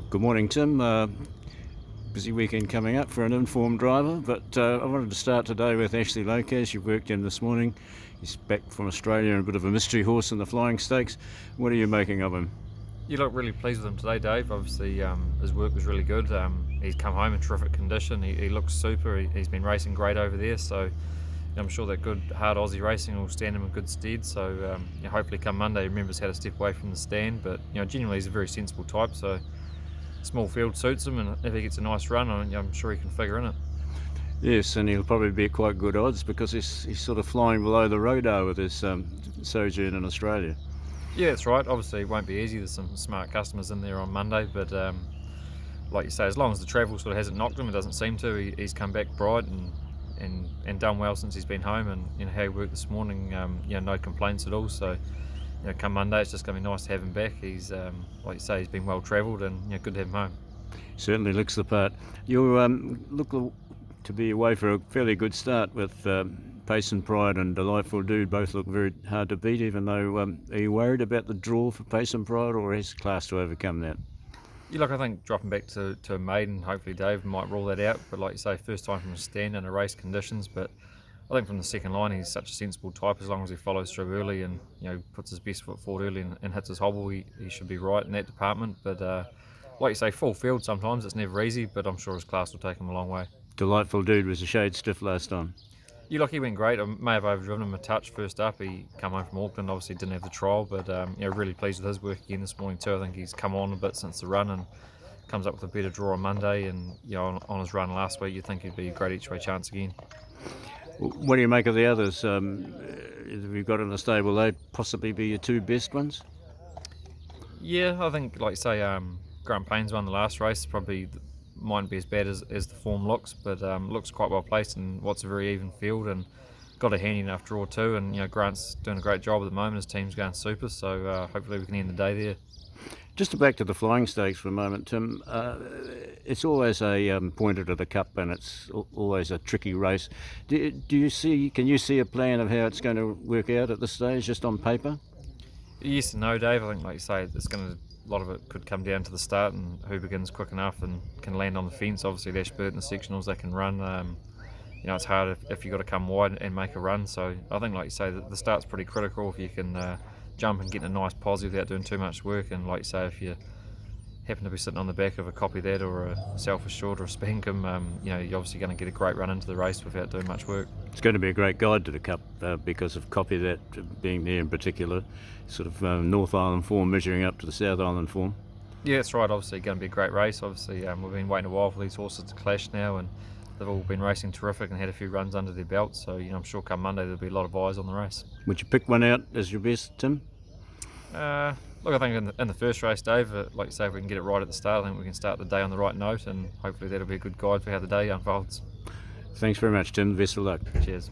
Good morning, Tim. Busy weekend coming up for an informed driver, but I wanted to start today with Ashley Lopez. You've worked him this morning. He's back from Australia and a bit of a mystery horse in the Flying Stakes. What are you making of him? You look really pleased with him today, Dave. Obviously, his work was really good. He's come home in terrific condition. He looks super. He's been racing great over there, so I'm sure that good, hard Aussie racing will stand him in good stead. So hopefully come Monday he remembers how to step away from the stand. But genuinely he's a very sensible type, so small field suits him, and if he gets a nice run, I'm sure he can figure in it. Yes, and he'll probably be at quite good odds because he's sort of flying below the radar with his sojourn in Australia. Yeah, that's right. Obviously, it won't be easy. There's some smart customers in there on Monday, but like you say, as long as the travel sort of hasn't knocked him, it doesn't seem to. He's come back bright and done well since he's been home, and how he worked this morning, no complaints at all. So, come Monday, it's just going to be nice to have him back. He's like you say, he's been well travelled, and good to have him home. Certainly looks the part. You look to be away for a fairly good start with Pace and Pride and Delightful Dude. Both look very hard to beat, even though are you worried about the draw for Pace and Pride, or has class to overcome that? I think dropping back to a maiden, hopefully Dave might rule that out. But like you say, first time from a stand under race conditions. But I think from the second line, he's such a sensible type. As long as he follows through early and puts his best foot forward early and hits his hobble, he should be right in that department. But like you say, full field sometimes it's never easy. But I'm sure his class will take him a long way. Delightful Dude was a shade stiff last time. He went great. I may have overdriven him a touch first up. He come home from Auckland, obviously didn't have the trial, but really pleased with his work again this morning too. I think he's come on a bit since the run and comes up with a better draw on Monday. And on his run last week, you'd think he'd be a great each way chance again. What do you make of the others? We've got in the stable, they possibly be your two best ones? Yeah, I think, like you say, Grant Payne's won the last race. Probably mightn't be as bad as the form looks, but looks quite well placed in what's a very even field and got a handy enough draw too. And Grant's doing a great job at the moment. His team's going super, so hopefully we can end the day there. Just back to the Flying Stakes for a moment, Tim. It's always a pointer to the Cup, and it's always a tricky race. Can you see a plan of how it's going to work out at this stage, just on paper? Yes and no, Dave. I think, like you say, a lot of it could come down to the start and who begins quick enough and can land on the fence. Obviously, at Ashburton, the sectionals, they can run. It's hard if you've got to come wide and make a run. So I think, like you say, the start's pretty critical. If you can jump and get in a nice positive without doing too much work, and like you say, if you happen to be sitting on the back of a Copy That or a Self Assured or a Spankum, you're obviously going to get a great run into the race without doing much work. It's going to be a great guide to the Cup because of Copy That being there in particular, sort of North Island form measuring up to the South Island form. Yeah, that's right. Obviously going to be a great race. Obviously we've been waiting a while for these horses to clash now, and they've all been racing terrific and had a few runs under their belt, so I'm sure come Monday there'll be a lot of eyes on the race. Would you pick one out as your best, Tim? Look, I think in the first race, Dave, like you say, if we can get it right at the start, I think we can start the day on the right note, and hopefully that'll be a good guide for how the day unfolds. Thanks very much, Tim. Best of luck. Cheers.